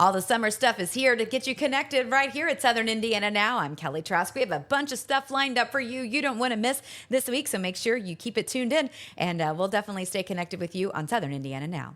All the summer stuff is here to get you connected right here at Southern Indiana Now. I'm Kelly Trask. We have a bunch of stuff lined up for you don't want to miss this week, so make sure you keep it tuned in, and we'll definitely stay connected with you on Southern Indiana Now.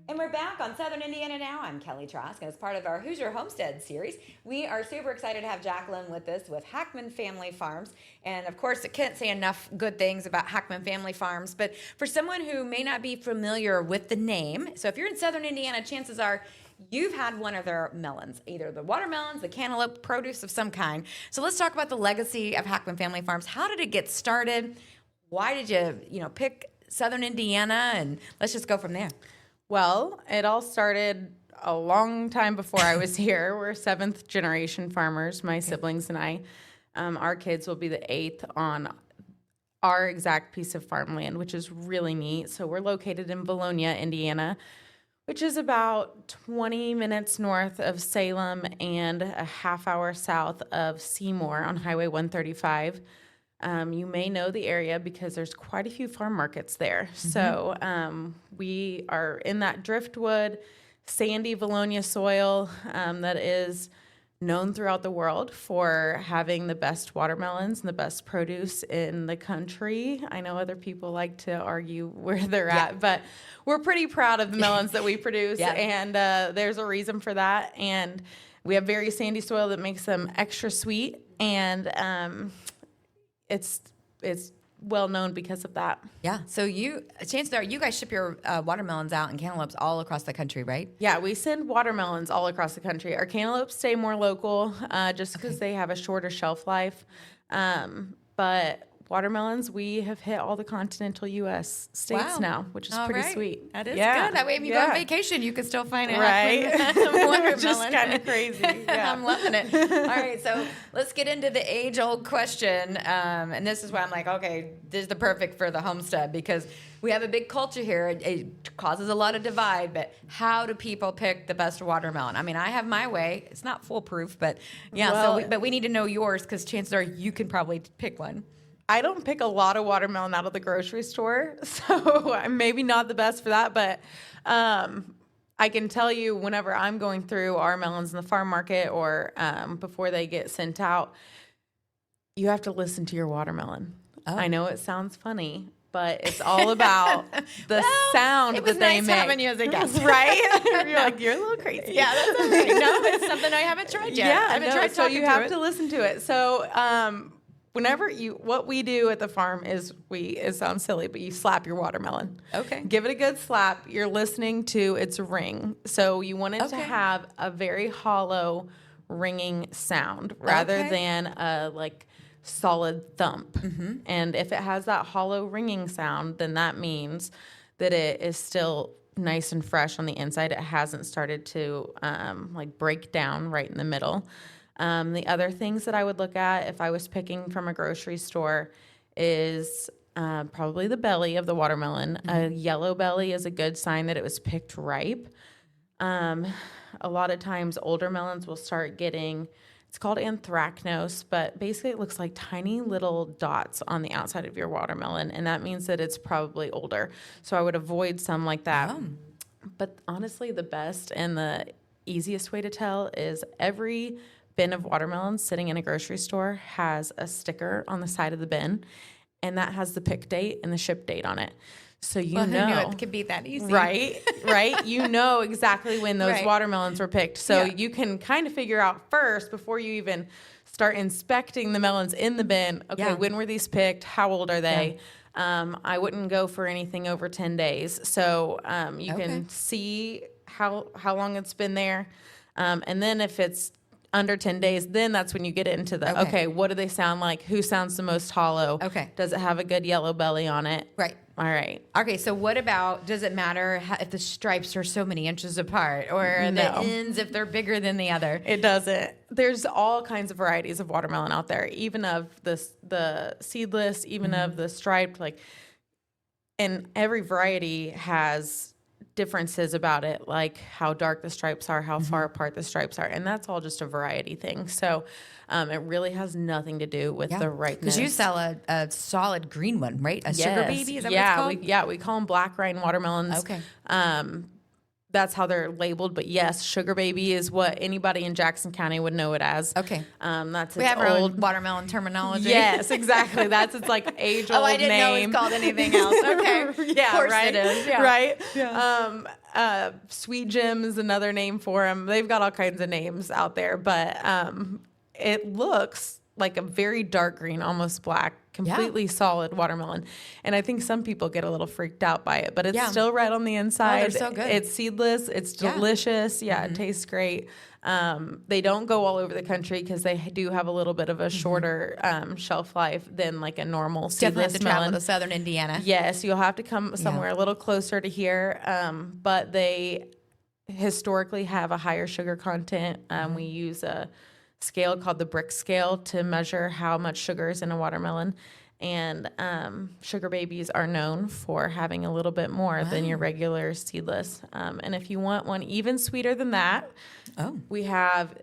And we're back on Southern Indiana Now. I'm Kelly Trask, and as part of our Hoosier Homestead series, we are super excited to have Jacqueline with us with Hackman Family Farms. And of course, I can't say enough good things about Hackman Family Farms, but for someone who may not be familiar with the name, so if you're in Southern Indiana, chances are you've had one of their melons, either the watermelons, the cantaloupe, produce of some kind. So let's talk about the legacy of Hackman Family Farms. How did it get started? Why did you pick Southern Indiana? And let's just go from there. Well, it all started a long time before I was here. We're seventh generation farmers, my siblings and I. Our kids will be the eighth on our exact piece of farmland, which is really neat. So we're located in Bologna, Indiana, which is about 20 minutes north of Salem and a half hour south of Seymour on Highway 135. You may know the area because there's quite a few farm markets there. Mm-hmm. So we are in that driftwood, sandy Bologna soil that is known throughout the world for having the best watermelons and the best produce in the country. I know other people like to argue where they're at, but we're pretty proud of the melons that we produce, and there's a reason for that. And we have very sandy soil that makes them extra sweet, and it's well known because of that. Yeah. So chances are you guys ship your watermelons out and cantaloupes all across the country, right? Yeah, we send watermelons all across the country. Our cantaloupes stay more local just because they have a shorter shelf life. But watermelons, we have hit all the continental U.S. states now, which is pretty sweet. That is good. That way, if you go on vacation, you can still find it. Right. Watermelon. Just kind of crazy. Yeah. I'm loving it. All right, so let's get into the age-old question. And this is why I'm like, okay, this is the perfect for the homestead because we have a big culture here. It causes a lot of divide, but how do people pick the best watermelon? I mean, I have my way. It's not foolproof, but but we need to know yours because chances are you can probably pick one. I don't pick a lot of watermelon out of the grocery store, so I'm maybe not the best for that, but I can tell you whenever I'm going through our melons in the farm market or before they get sent out, you have to listen to your watermelon. Oh. I know it sounds funny, but it's all about the sound that they make. It was nice having you as a guest. Right? You're like, you're a little crazy. Yeah, that's okay. No, it's something I haven't tried yet. Yeah, I haven't tried so you have to listen to it. So what we do at the farm is it sounds silly, but you slap your watermelon. Okay. Give it a good slap. You're listening to its ring. So you want it to have a very hollow ringing sound rather than a solid thump. Mm-hmm. And if it has that hollow ringing sound, then that means that it is still nice and fresh on the inside. It hasn't started to break down right in the middle. The other things that I would look at if I was picking from a grocery store is probably the belly of the watermelon. Mm-hmm. A yellow belly is a good sign that it was picked ripe. A lot of times older melons will start getting, it's called anthracnose, but basically it looks like tiny little dots on the outside of your watermelon, and that means that it's probably older. So I would avoid some like that. Oh. But honestly, the best and the easiest way to tell is every bin of watermelons sitting in a grocery store has a sticker on the side of the bin, and that has the pick date and the ship date on it. So who knew it could be that easy. Right. You know exactly when those watermelons were picked. So you can kind of figure out first before you even start inspecting the melons in the bin, when were these picked? How old are they? I wouldn't go for anything over 10 days. So you can see how long it's been there. And then if it's under 10 days, then that's when you get into the, what do they sound like? Who sounds the most hollow? Okay. Does it have a good yellow belly on it? Right. All right. Okay, so what about, does it matter if the stripes are so many inches apart or the ends if they're bigger than the other? It doesn't. There's all kinds of varieties of watermelon out there, even of the seedless, even of the striped, and every variety has differences about it, like how dark the stripes are, how far apart the stripes are, and that's all just a variety thing. So it really has nothing to do with the ripeness. Because you sell a solid green one, right? A sugar baby, is that what it's called? We call them black rind watermelons. Okay. That's how they're labeled. But yes, sugar baby is what anybody in Jackson County would know it as. Okay. That's we its have our old own watermelon terminology. Yes, exactly. That's its like age old name. I didn't know it was called anything else. Okay. Yeah, of course right. It is. Yeah. Right. Yeah. Sweet Jim is another name for them. They've got all kinds of names out there, but it looks like a very dark green, almost black, completely solid watermelon. And I think some people get a little freaked out by it, but it's still red on the inside. Oh, they're so good. It's seedless. It's delicious. Yeah, it tastes great. They don't go all over the country because they do have a little bit of a shorter shelf life than like a normal seedless Definitely have to melon. travel to southern Indiana. Yes, you'll have to come somewhere a little closer to here, but they historically have a higher sugar content. We use a scale called the brick scale to measure how much sugar is in a watermelon. And sugar babies are known for having a little bit more than your regular seedless. And if you want one even sweeter than that, we have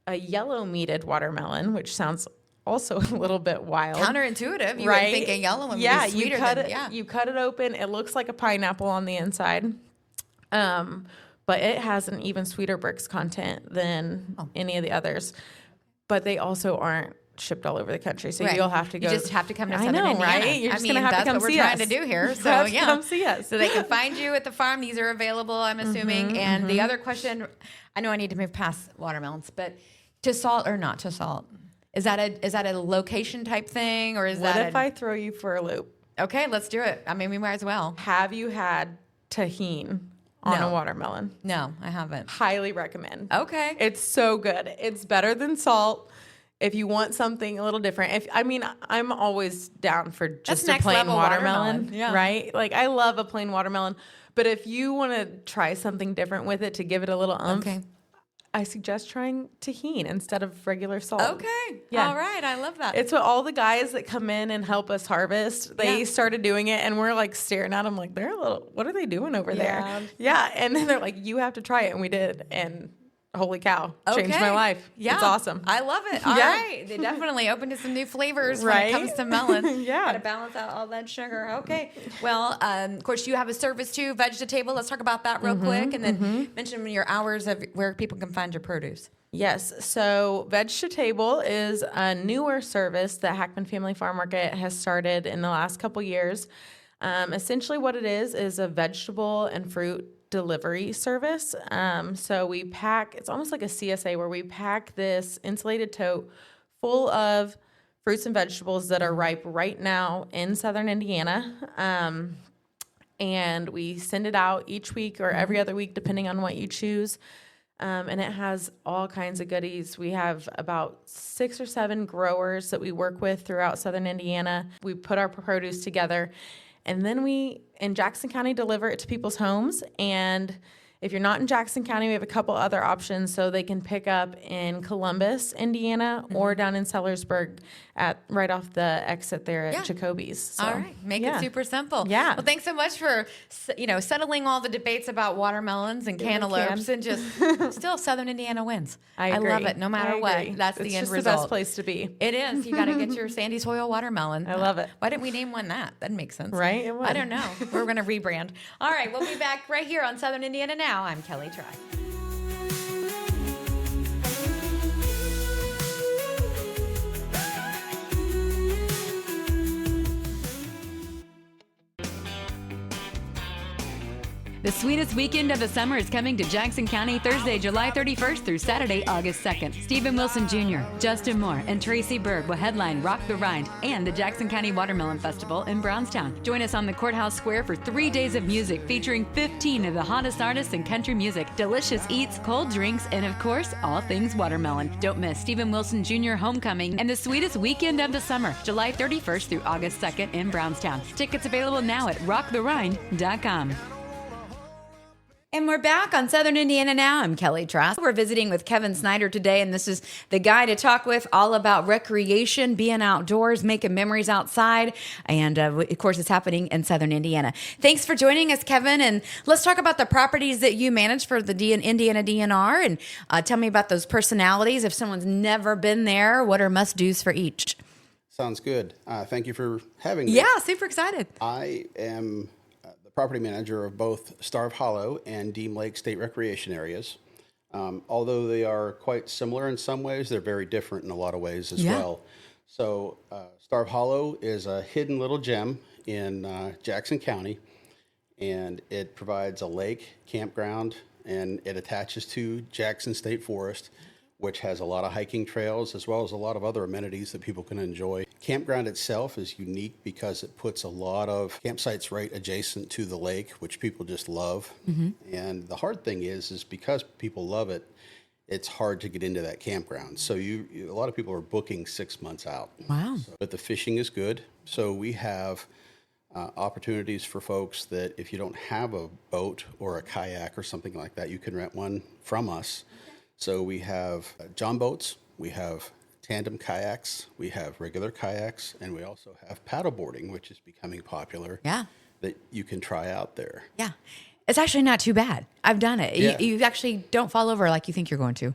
a yellow meated watermelon, which sounds also a little bit wild. Counterintuitive. You right? would think a yellow one would be sweeter you cut it open. It looks like a pineapple on the inside. But it has an even sweeter bricks content than any of the others. But they also aren't shipped all over the country, so you'll have to go. You just have to come to Southern Indiana. Right? You're just gonna have to come see us. That's what we're trying to do here. So come see us. So they can find you at the farm. These are available, I'm assuming. And the other question, I know I need to move past watermelons, but to salt or not to salt? Is that a location type thing, or is what that? If I throw you for a loop? Okay, let's do it. I mean, we might as well. Have you had tahini on a watermelon? No, I haven't. Highly recommend. Okay. It's so good. It's better than salt. If you want something a little different, I'm always down for just a plain watermelon, right? Like I love a plain watermelon, but if you want to try something different with it to give it a little oomph, I suggest trying tahini instead of regular salt. Okay. Yeah. All right. I love that. It's what all the guys that come in and help us harvest, they started doing it, and we're like staring at them like, what are they doing over there? Yeah. And then they're like, you have to try it. And we did. And holy cow, changed my life. Yeah. It's awesome. I love it. All right. They definitely opened to some new flavors when it comes to melon. Got to balance out all that sugar. Okay. Well, of course, you have a service too, Veg to Table. Let's talk about that real quick. And then mention your hours of where people can find your produce. Yes. So Veg to Table is a newer service that Hackman Family Farm Market has started in the last couple years. Essentially what it is a vegetable and fruit delivery service. So we pack, it's almost like a CSA where we pack this insulated tote full of fruits and vegetables that are ripe right now in southern Indiana. And we send it out each week or every other week, depending on what you choose. And it has all kinds of goodies. We have about 6 or 7 growers that we work with throughout southern Indiana. We put our produce together, and then we, in Jackson County, deliver it to people's homes. And if you're not in Jackson County, we have a couple other options. So they can pick up in Columbus, Indiana, or down in Sellersburg right off the exit there at Jacoby's. So, all right. Make it super simple. Yeah. Well, thanks so much for, settling all the debates about watermelons and cantaloupes and just still Southern Indiana wins. I agree. love it. No matter what. That's the end result. It's just the best place to be. It is. You got to get your sandy soil watermelon. I love it. Why didn't we name one that? That makes sense. Right? It would. I don't know. We're going to rebrand. All right. We'll be back right here on Southern Indiana Now. I'm Kelly Tracey. The sweetest weekend of the summer is coming to Jackson County Thursday, July 31st through Saturday, August 2nd. Stephen Wilson Jr., Justin Moore, and Tracy Berg will headline Rock the Rind and the Jackson County Watermelon Festival in Brownstown. Join us on the Courthouse Square for 3 days of music featuring 15 of the hottest artists in country music, delicious eats, cold drinks, and of course, all things watermelon. Don't miss Stephen Wilson Jr. Homecoming and the sweetest weekend of the summer, July 31st through August 2nd in Brownstown. Tickets available now at rocktherind.com. And we're back on Southern Indiana Now. I'm Kelly Trask. We're visiting with Kevin Snyder today, and this is the guy to talk with all about recreation, being outdoors, making memories outside. And of course, it's happening in Southern Indiana. Thanks for joining us, Kevin. And let's talk about the properties that you manage for the Indiana DNR. And tell me about those personalities. If someone's never been there, what are must-dos for each? Sounds good. Thank you for having me. Yeah, super excited. I am property manager of both Starve Hollow and Deam Lake State Recreation areas. Although they are quite similar in some ways, they're very different in a lot of ways as well. So Starve Hollow is a hidden little gem in Jackson County, and it provides a lake, campground, and it attaches to Jackson State Forest, which has a lot of hiking trails as well as a lot of other amenities that people can enjoy. Campground itself is unique because it puts a lot of campsites right adjacent to the lake, which people just love. And the hard thing is because people love it, it's hard to get into that campground. So a lot of people are booking 6 months out. Wow. But the fishing is good. So we have opportunities for folks that if you don't have a boat or a kayak or something like that, you can rent one from us. So we have John boats, we have tandem kayaks, we have regular kayaks, and we also have paddleboarding, which is becoming popular. Yeah. That you can try out there. Yeah. It's actually not too bad. I've done it. Yeah. You actually don't fall over like you think you're going to.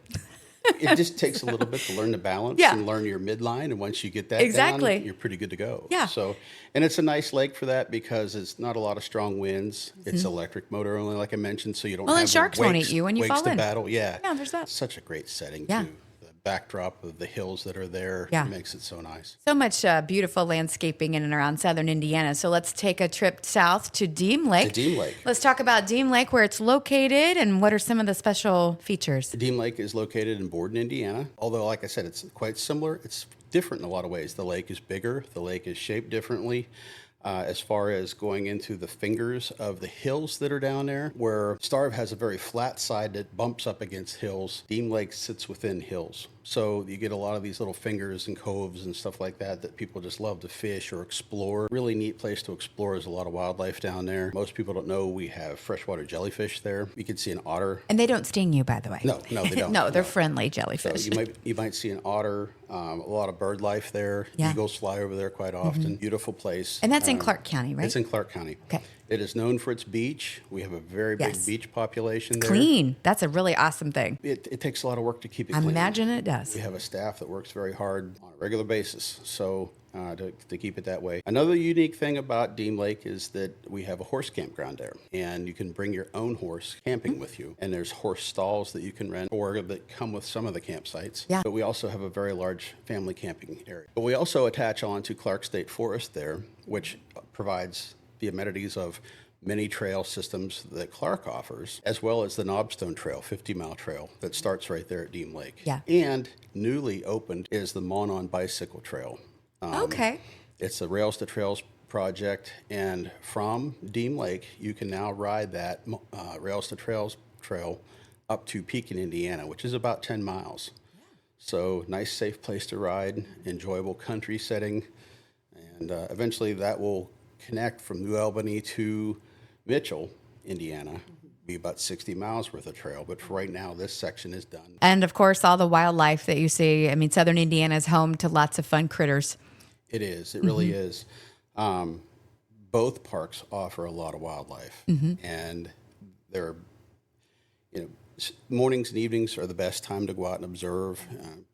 It just takes a little bit to learn the balance and learn your midline, and once you get that down, you're pretty good to go. Yeah. So, and it's a nice lake for that because it's not a lot of strong winds. It's electric motor only, like I mentioned, so you don't have and sharks won't eat you when you wakes fall to in. battle. Yeah. Yeah, there's that. Such a great setting Yeah. too. The backdrop of the hills that are there makes it so nice. So much beautiful landscaping in and around Southern Indiana. So let's take a trip south to Deam Lake. To Deam Lake. Let's talk about Deam Lake, where it's located, and what are some of the special features. Deam Lake is located in Borden, Indiana. Although, like I said, it's quite similar. It's different in a lot of ways. The lake is bigger. The lake is shaped differently. As far as going into the fingers of the hills that are down there, where Starve has a very flat side that bumps up against hills, Deam Lake sits within hills. So you get a lot of these little fingers and coves and stuff like that people just love to fish or explore. Really neat place to explore. There's a lot of wildlife down there. Most people don't know we have freshwater jellyfish there. You can see an otter. And they don't sting you, by the way. No, they don't. No, they're friendly jellyfish. So you might see an otter, a lot of bird life there. Yeah. Eagles fly over there quite often. Beautiful place. And that's in Clark County, right? It's in Clark County. Okay. It is known for its beach. We have a very big beach population there. Clean. That's a really awesome thing. It takes a lot of work to keep it I clean. imagine it does. We have a staff that works very hard on a regular basis, so to keep it that way. Another unique thing about Deam Lake is that we have a horse campground there, and you can bring your own horse camping with you. And there's horse stalls that you can rent or that come with some of the campsites. Yeah. But we also have a very large family camping area. But we also attach on to Clark State Forest there, which provides the amenities of many trail systems that Clark offers, as well as the Knobstone Trail, 50-mile trail that starts right there at Deam Lake. Yeah. And newly opened is the Monon Bicycle Trail. Okay. It's a Rails to Trails project, and from Deam Lake, you can now ride that Rails to Trails trail up to Pekin, Indiana, which is about 10 miles. Yeah. So nice, safe place to ride, enjoyable country setting, and eventually that will connect from New Albany to Mitchell, Indiana. Be about 60 miles worth of trail, but for right now, this section is done. And of course, all the wildlife that you see. I mean, Southern Indiana is home to lots of fun critters. It is. It really is. Both parks offer a lot of wildlife, and they're, mornings and evenings are the best time to go out and observe.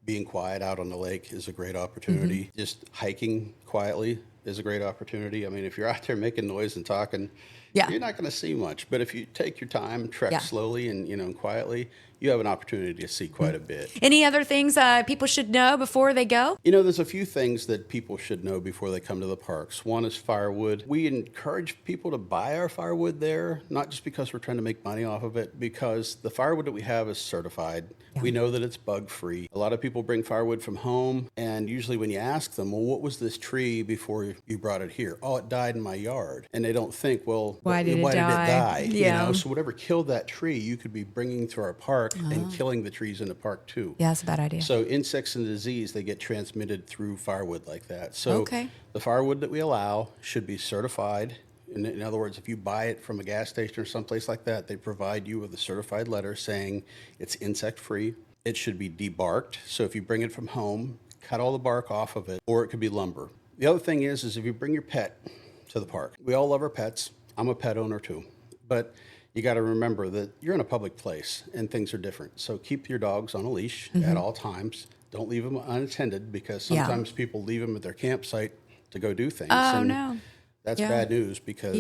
Being quiet out on the lake is a great opportunity. Just hiking quietly is a great opportunity. I mean, if you're out there making noise and talking, you're not going to see much. But if you take your time, trek slowly and quietly, you have an opportunity to see quite a bit. Any other things people should know before they go? There's a few things that people should know before they come to the parks. One is firewood. We encourage people to buy our firewood there, not just because we're trying to make money off of it, because the firewood that we have is certified. Yeah. We know that it's bug-free. A lot of people bring firewood from home, and usually when you ask them, well, what was this tree before you brought it here? Oh, it died in my yard. And they don't think, well, why did it die? Yeah. So whatever killed that tree, you could be bringing to our park and killing the trees in the park too. Yeah, that's a bad idea. So insects and disease, they get transmitted through firewood like that. So the firewood that we allow should be certified In other words, if you buy it from a gas station or someplace like that, they provide you with a certified letter saying it's insect-free. It should be debarked. So if you bring it from home, cut all the bark off of it, or it could be lumber. The other thing is if you bring your pet to the park, we all love our pets. I'm a pet owner too. But you got to remember that you're in a public place and things are different. So keep your dogs on a leash at all times. Don't leave them unattended because sometimes people leave them at their campsite to go do things. Oh, and no. That's bad news because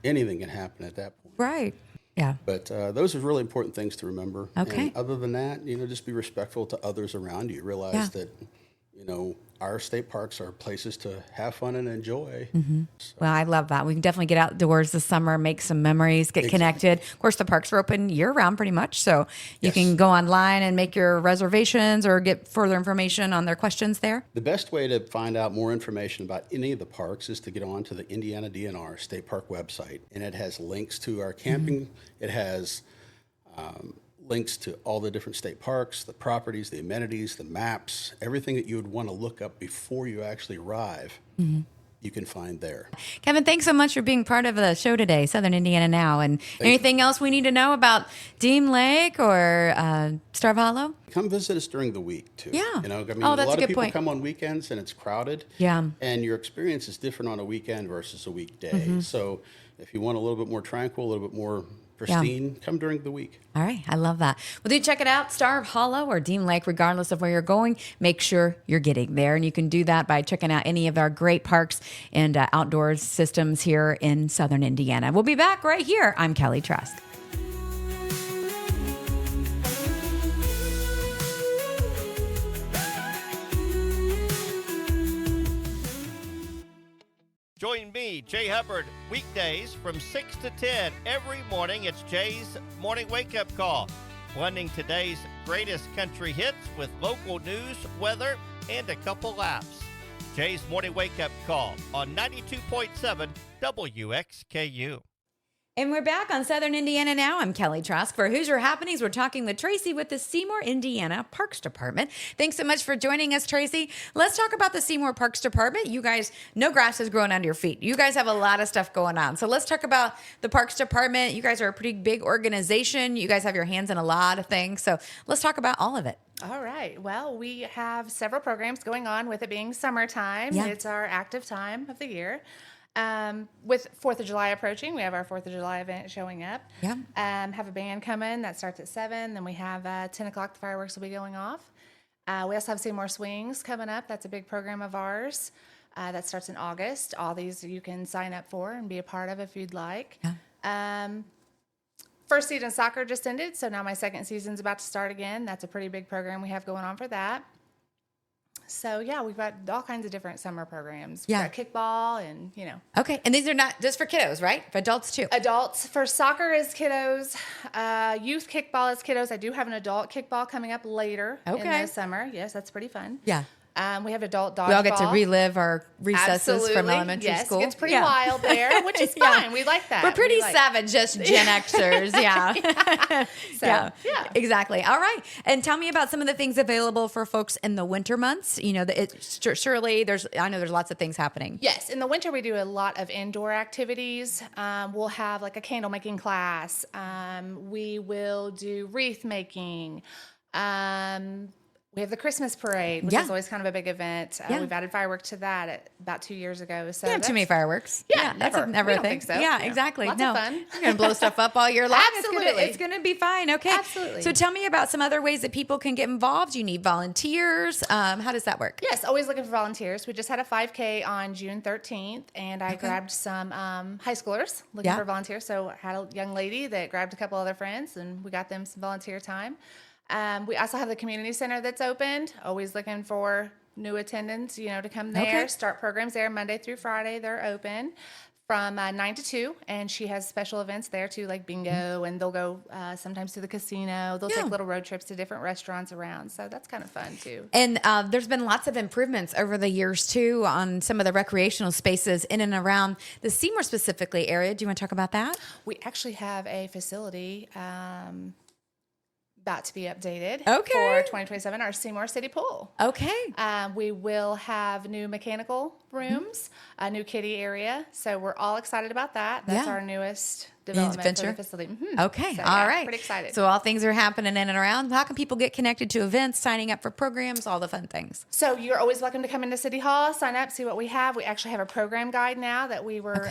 anything can happen at that point. Right. Yeah. But those are really important things to remember. Okay. And other than that, just be respectful to others around you. Realize that, our state parks are places to have fun and enjoy. So. Well, I love that. We can definitely get outdoors this summer, make some memories, get connected. Of course, the parks are open year-round pretty much, so you can go online and make your reservations or get further information on their questions there. The best way to find out more information about any of the parks is to get on to the Indiana DNR State Park website, and it has links to our camping. It has links to all the different state parks, the properties, the amenities, the maps, everything that you would want to look up before you actually arrive, you can find there. Kevin, thanks so much for being part of the show today, Southern Indiana Now. And anything else we need to know about Deam Lake or Starve Hollow? Come visit us during the week, too. Yeah. A that's lot a of good people point. come on weekends and it's crowded. Yeah. And your experience is different on a weekend versus a weekday. So if you want a little bit more tranquil, a little bit more pristine, come during the week. All right. I love that. Well, do check it out, Starve Hollow or Deam Lake, regardless of where you're going. Make sure you're getting there. And you can do that by checking out any of our great parks and outdoor systems here in Southern Indiana. We'll be back right here. I'm Kelly Trask. Join me, Jay Hubbard, weekdays from 6 to 10 every morning. It's Jay's Morning Wake Up Call, blending today's greatest country hits with local news, weather, and a couple laughs. Jay's Morning Wake Up Call on 92.7 WXKU. And we're back on Southern Indiana Now. I'm Kelly Trask. For Hoosier Happenings, we're talking with Tracey with the Seymour, Indiana Parks Department. Thanks so much for joining us, Tracey. Let's talk about the Seymour Parks Department. You guys, no grass is growing under your feet. You guys have a lot of stuff going on. So let's talk about the Parks Department. You guys are a pretty big organization. You guys have your hands in a lot of things. So let's talk about all of it. All right. Well, we have several programs going on with it being summertime. Yeah. It's our active time of the year. With 4th of July approaching, we have our 4th of July event showing up. Yeah. Have a band come in that starts at 7. Then we have 10 o'clock, the fireworks will be going off. We also have Seymour Swings coming up. That's a big program of ours that starts in August. All these you can sign up for and be a part of if you'd like. Yeah. First season soccer just ended, so now my second season's about to start again. That's a pretty big program we have going on for that. So, yeah, we've got all kinds of different summer programs. Yeah. We've got kickball and, Okay. And these are not just for kiddos, right? For adults too. Adults. For soccer is kiddos. Youth kickball is kiddos. I do have an adult kickball coming up later in the summer. Yes, that's pretty fun. Yeah. We have adult dodgeball. We all get to relive our recesses from elementary school. Yes, it's pretty wild there, which is fine. We like that. We're pretty savage, just Gen Xers. Yeah. Yeah. Exactly. All right. And tell me about some of the things available for folks in the winter months. Surely I know there's lots of things happening. Yes. In the winter, we do a lot of indoor activities. We'll have like a candle making class. We will do wreath making. We have the Christmas parade, which is always kind of a big event. We've added fireworks to that about 2 years ago. So You have too many fireworks. Yeah, that's never we a don't thing. think so. Yeah, No. exactly. Lots of fun. You're gonna blow stuff up all year long. Absolutely. It's gonna be fine. Okay. Absolutely. So tell me about some other ways that people can get involved. You need volunteers. How does that work? Yes, always looking for volunteers. We just had a 5K on June 13th, and I grabbed some high schoolers looking for volunteers. So I had a young lady that grabbed a couple other friends, and we got them some volunteer time. We also have the community center that's opened. Always looking for new attendants, to come there. Okay. Start programs there Monday through Friday. They're open from 9 to 2, and she has special events there too, like bingo, and they'll go sometimes to the casino. They'll take little road trips to different restaurants around, so that's kind of fun too. And there's been lots of improvements over the years too on some of the recreational spaces in and around the Seymour specifically area. Do you want to talk about that? We actually have a facility about to be updated Okay. for 2027, our Seymour City Pool. Okay. We will have new mechanical rooms, a new kiddie area. So we're all excited about that. That's our newest development venture? for the facility. Okay, So, all right. Pretty excited. So all things are happening in and around. How can people get connected to events, signing up for programs, all the fun things? So you're always welcome to come into City Hall, sign up, see what we have. We actually have a program guide now that we were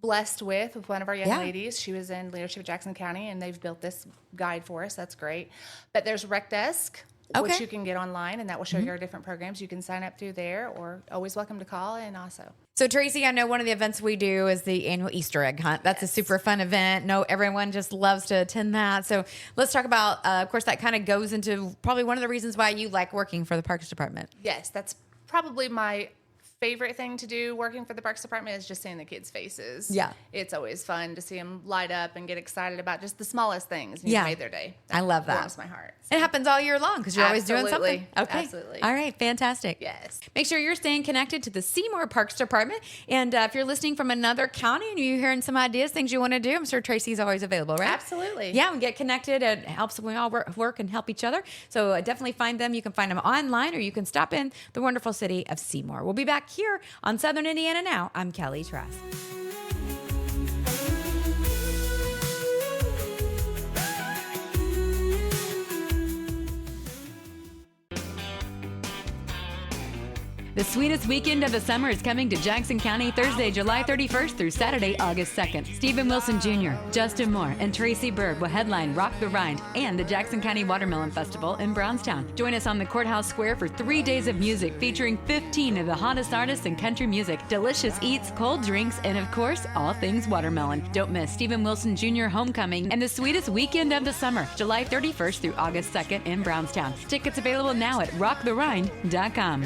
blessed with one of our young ladies. She was in leadership at Jackson County, and they've built this guide for us. That's great. But there's Rec Desk, which you can get online, and that will show you our different programs. You can sign up through there, or always welcome to call and also. So Tracey, I know one of the events we do is the annual Easter egg hunt. That's a super fun event. No, everyone just loves to attend that. So let's talk about, of course, that kind of goes into probably one of the reasons why you like working for the Parks Department. Yes, that's probably my favorite thing to do working for the Parks Department is just seeing the kids' faces. Yeah. It's always fun to see them light up and get excited about just the smallest things. And you've made their day. I love that. Warms my heart. It happens all year long because you're always doing something. Okay. Absolutely. All right. Fantastic. Yes. Make sure you're staying connected to the Seymour Parks Department. And if you're listening from another county and you're hearing some ideas, things you want to do, I'm sure Tracey's always available, right? Absolutely. Yeah, we get connected. It helps when we all work and help each other. So definitely find them. You can find them online or you can stop in the wonderful city of Seymour. We'll be back here on Southern Indiana Now. I'm Kelly Trask. The sweetest weekend of the summer is coming to Jackson County Thursday, July 31st through Saturday, August 2nd. Stephen Wilson Jr., Justin Moore, and Tracey Berg will headline Rock the Rind and the Jackson County Watermelon Festival in Brownstown. Join us on the Courthouse Square for 3 days of music featuring 15 of the hottest artists in country music, delicious eats, cold drinks, and of course, all things watermelon. Don't miss Stephen Wilson Jr. Homecoming and the sweetest weekend of the summer, July 31st through August 2nd in Brownstown. Tickets available now at rocktherind.com.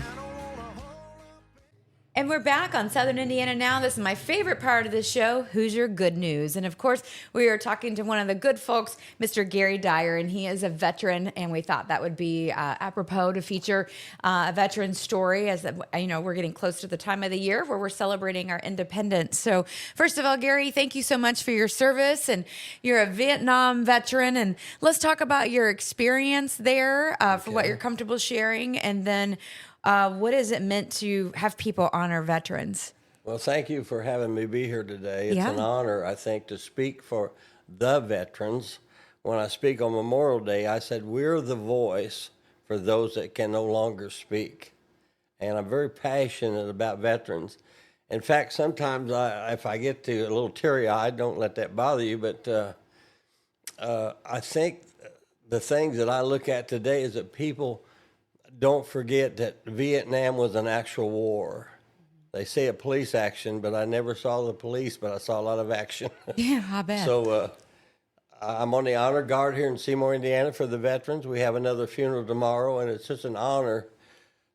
And we're back on Southern Indiana Now. This is my favorite part of the show, Hoosier Good News. And of course, we are talking to one of the good folks, Mr. Gary Dyer, and he is a veteran. And we thought that would be apropos to feature a veteran story as you know, we're getting close to the time of the year where we're celebrating our independence. So first of all, Gary, thank you so much for your service. And you're a Vietnam veteran. And let's talk about your experience there for what you're comfortable sharing. And then what is it meant to have people honor veterans? Well, thank you for having me be here today. It's an honor, I think, to speak for the veterans. When I speak on Memorial Day, I said, we're the voice for those that can no longer speak. And I'm very passionate about veterans. In fact, sometimes if I get to a little teary-eyed, don't let that bother you, but I think the things that I look at today is that people don't forget that Vietnam was an actual war. They say a police action, but I never saw the police, but I saw a lot of action. Yeah, I bet. So I'm on the honor guard here in Seymour, Indiana for the veterans. We have another funeral tomorrow, and it's just an honor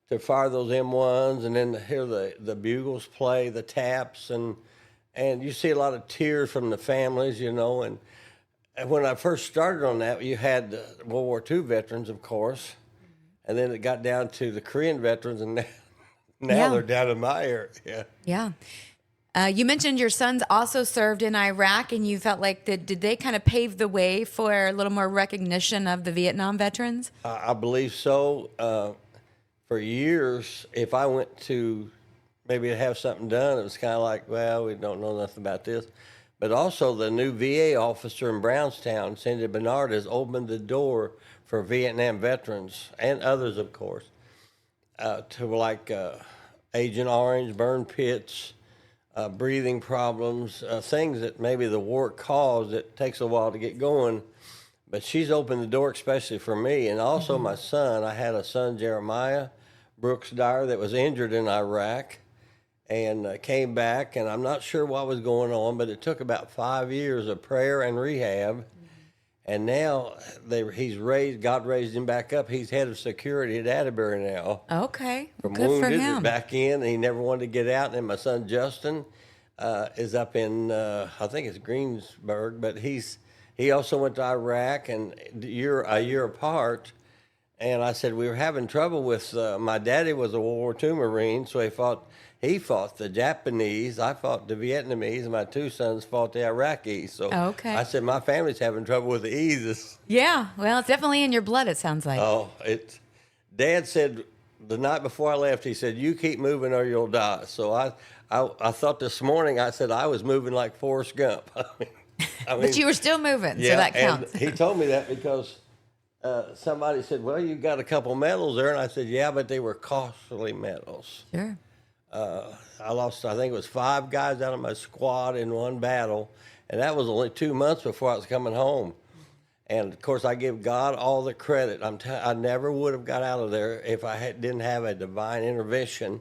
to fire those M1s and then to hear the bugles play, the taps, and you see a lot of tears from the families, you know. And when I first started on that, you had World War II veterans, of course. And then it got down to the Korean veterans, and now they're down in my area. Yeah. You mentioned your sons also served in Iraq, and you felt like did they kind of pave the way for a little more recognition of the Vietnam veterans? I believe so. For years, if I went to maybe to have something done, it was kind of like, well, we don't know nothing about this. But also the new VA officer in Brownstown, Cindy Bernard, has opened the door for Vietnam veterans and others, of course, to like Agent Orange, burn pits, breathing problems, things that maybe the war caused. It takes a while to get going, but she's opened the door especially for me. And also my son, I had a son, Jeremiah Brooks Dyer, that was injured in Iraq and came back, and I'm not sure what was going on, but it took about 5 years of prayer and rehab. And now God raised him back up. He's head of security at Atterbury now. Okay, From good wounded for him. back in, and he never wanted to get out. And then my son Justin is up in I think it's Greensburg, but he also went to Iraq, and a year apart. And I said we were having trouble with my daddy was a World War II Marine, so he fought the Japanese, I fought the Vietnamese, and my two sons fought the Iraqis. So I said, my family's having trouble with the E's. Yeah, well, it's definitely in your blood, it sounds like. Dad said the night before I left, he said, "You keep moving or you'll die." So I thought this morning, I said I was moving like Forrest Gump. I mean, But you were still moving, so yeah, that counts. and he told me that because somebody said, "Well, you got a couple medals there," and I said, "Yeah, but they were costly medals." Sure. I lost, I think it was 5 guys out of my squad in one battle, and that was only 2 months before I was coming home. And of course, I give God all the credit. I never would have got out of there if I didn't have a divine intervention.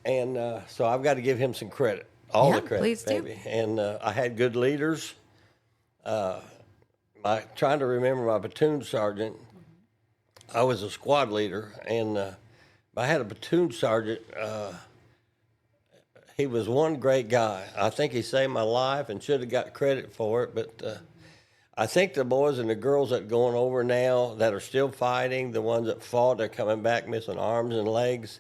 And so I've got to give him some credit, all the credit, please do. baby. And I had good leaders. Trying to remember my platoon sergeant. I was a squad leader, and I had a platoon sergeant. He was one great guy. I think he saved my life and should have got credit for it. But I think the boys and the girls that are going over now that are still fighting, the ones that fought, they're coming back missing arms and legs.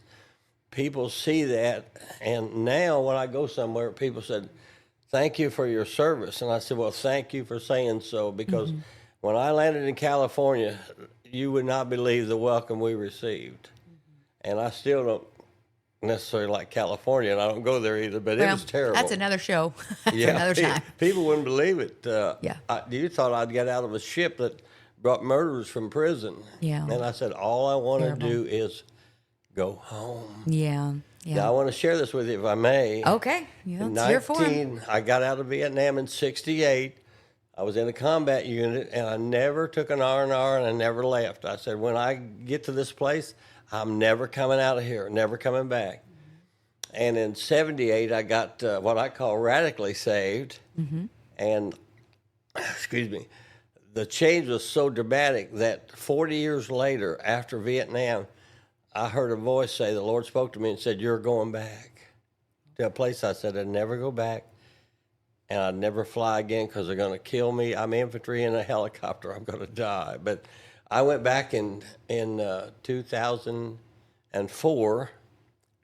People see that. And now when I go somewhere, people said, "Thank you for your service." And I said, "Well, thank you for saying so, because when I landed in California, you would not believe the welcome we received." And I still don't necessarily like California, and I don't go there either, but it was terrible. That's another show. That's Yeah, another time. People wouldn't believe it. Yeah. You thought I'd get out of a ship that brought murderers from prison. Yeah. And I said, all I want to Terrible. do is go home. Yeah. Now, I want to share this with you, if I may. Okay. Yeah, it's your form. I got out of Vietnam in '68. I was in a combat unit, and I never took an R&R, and I never left. I said, when I get to this place, I'm never coming out of here, never coming back. And in '78, I got what I call radically saved. And, excuse me, the change was so dramatic that 40 years later, after Vietnam, I heard a voice say, the Lord spoke to me and said, "You're going back to a place." I said, "I'd never go back, and I'd never fly again because they're going to kill me. I'm infantry in a helicopter. I'm going to die." But I went back in 2004,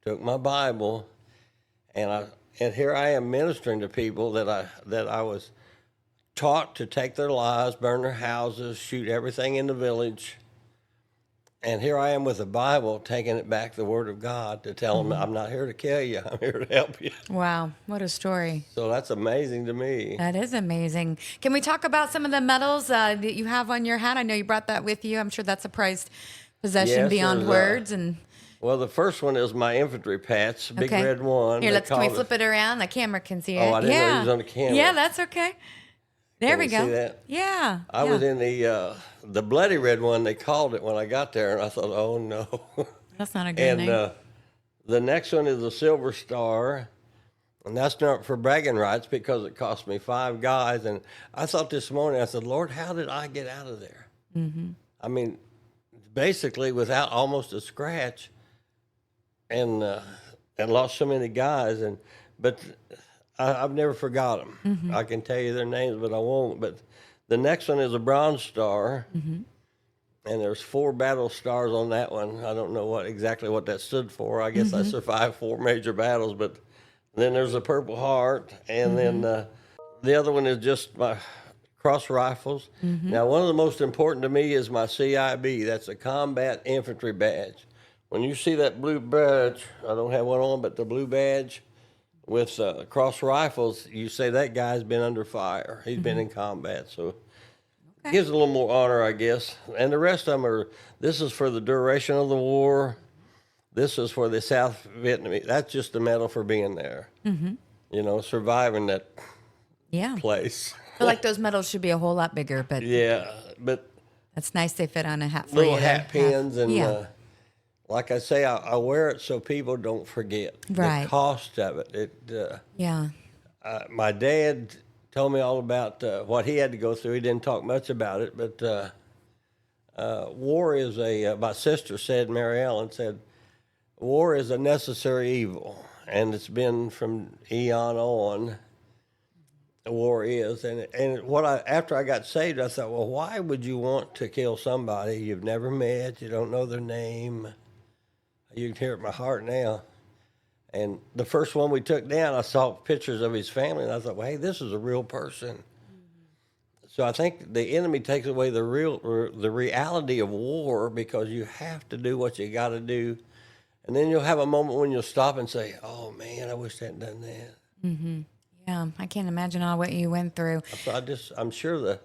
took my Bible, and here I am ministering to people that I was taught to take their lives, burn their houses, shoot everything in the village. And here I am with the Bible, taking it back, the Word of God, to tell them, I'm not here to kill you. I'm here to help you. Wow. What a story. So that's amazing to me. That is amazing. Can we talk about some of the medals that you have on your hat? I know you brought that with you. I'm sure that's a prized possession Yes, beyond there's, words. And Well, the first one is my infantry patch, big okay. red one. Here, They can we called flip it around? The camera can see it. Oh, I didn't know it was on the camera. Yeah, that's okay. There Can we we go. see that? Yeah. I was in the bloody red one, they called it when I got there, and I thought, oh, no. That's not a good And name. the next one is a Silver Star, and that's not for bragging rights because it cost me 5 guys. And I thought this morning, I said, Lord, how did I get out of there? I mean, basically without almost a scratch, and lost so many guys. But I've never forgot them. I can tell you their names, but I won't. But the next one is a Bronze Star. And there's 4 battle stars on that one. I don't know exactly what that stood for. I guess I survived 4 major battles. But then there's a Purple Heart, and then the other one is just my cross rifles. Now, one of the most important to me is my CIB. That's a Combat Infantry Badge. When you see that blue badge, I don't have one on, but the blue badge with cross rifles, you say that guy's been under fire. He's been in combat, so. Gives a little more honor, I guess. And the rest of them this is for the duration of the war. This is for the South Vietnamese. That's just a medal for being there. Surviving that place. I feel like those medals should be a whole lot bigger, but Yeah, but that's nice they fit on a hat for little you. hat pins. And Yeah. like I say, I wear it so people don't forget Right. the cost of it. Yeah. My dad told me all about what he had to go through. He didn't talk much about it, but war is my sister said, Mary Ellen said, war is a necessary evil, and it's been from eon on. War is, and after I got saved, I thought, well, why would you want to kill somebody you've never met, you don't know their name? You can hear it in my heart now. And the first one we took down, I saw pictures of his family, and I thought, well, hey, this is a real person. So I think the enemy takes away the reality of war, because you have to do what you got to do, and then you'll have a moment when you'll stop and say, "Oh man, I wish I hadn't done that." Mm-hmm. Yeah, I can't imagine all what you went through. So I'm sure the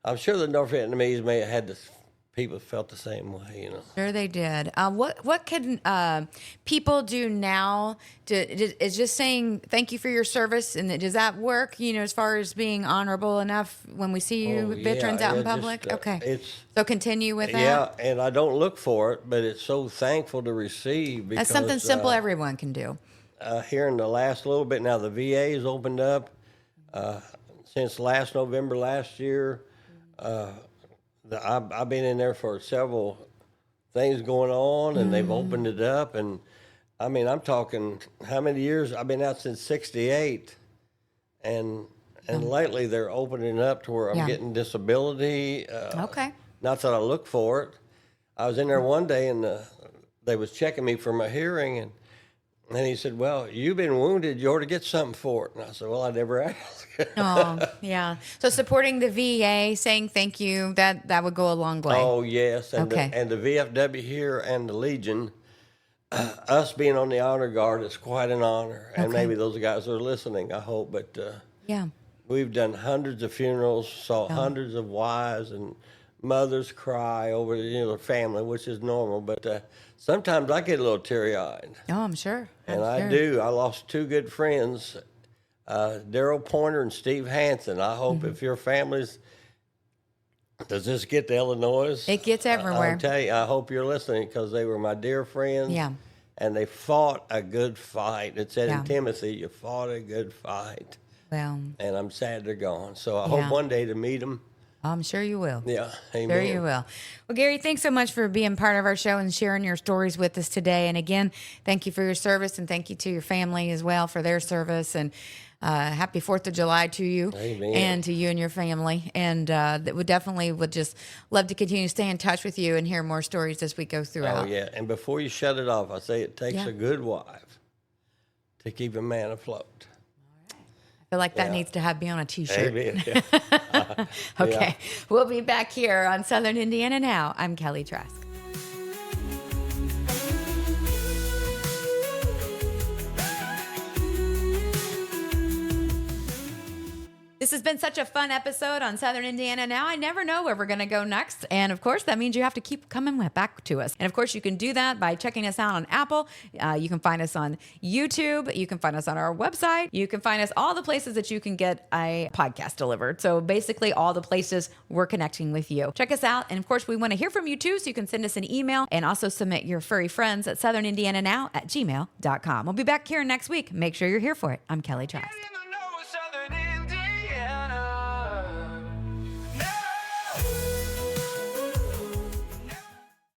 North Vietnamese may have had this. People felt the same way, you know. Sure, they did. What can people do now? Is just saying thank you for your service, and does that work? You know, as far as being honorable enough when we see you veterans out in public. Okay, so continue with that. Yeah, and I don't look for it, but it's so thankful to receive. Because, that's something simple everyone can do. Here in the last little bit now, the VA has opened up since last November last year. I've been in there for several things going on, and they've opened it up. And I mean, I'm talking how many years? I've been out since '68, and lately they're opening up to where I'm getting disability. Okay. Not that I look for it. I was in there one day, and they was checking me for my hearing, and he said, "Well, you've been wounded. You ought to get something for it." And I said, "Well, I never asked." Oh, yeah. So supporting the VA, saying thank you, that would go a long way. Oh, yes. And okay. The VFW here and the Legion, us being on the honor guard is quite an honor. And maybe those guys are listening, I hope. But yeah, we've done hundreds of funerals, saw hundreds of wives and mothers cry over their family, which is normal. But sometimes I get a little teary-eyed. Oh, I'm sure. I do. I lost two good friends, Daryl Pointer and Steve Hansen. I hope if your families, does this get to Illinois? It gets everywhere. I'll tell you, I hope you're listening, because they were my dear friends. Yeah. And they fought a good fight. It said in Timothy, you fought a good fight. Well. And I'm sad they're gone. So I hope one day to meet them. I'm sure you will. Yeah, amen. Sure you will. Well, Gary, thanks so much for being part of our show and sharing your stories with us today. And again, thank you for your service, and thank you to your family as well for their service. And happy 4th of July to you. Amen. And to you and your family. And that would definitely would just love to continue to stay in touch with you and hear more stories as we go throughout. Oh, yeah. And before you shut it off, I say it takes a good wife to keep a man afloat. I feel like that needs to be on a T-shirt. Amen. Okay. We'll be back here on Southern Indiana Now. I'm Kelly Trask. This has been such a fun episode on Southern Indiana Now. I never know where we're going to go next. And of course, that means you have to keep coming back to us. And of course, you can do that by checking us out on Apple. You can find us on YouTube. You can find us on our website. You can find us all the places that you can get a podcast delivered. So basically all the places we're connecting with you. Check us out. And of course, we want to hear from you too. So you can send us an email and also submit your furry friends at southernindiananow@gmail.com. We'll be back here next week. Make sure you're here for it. I'm Kelly Trask.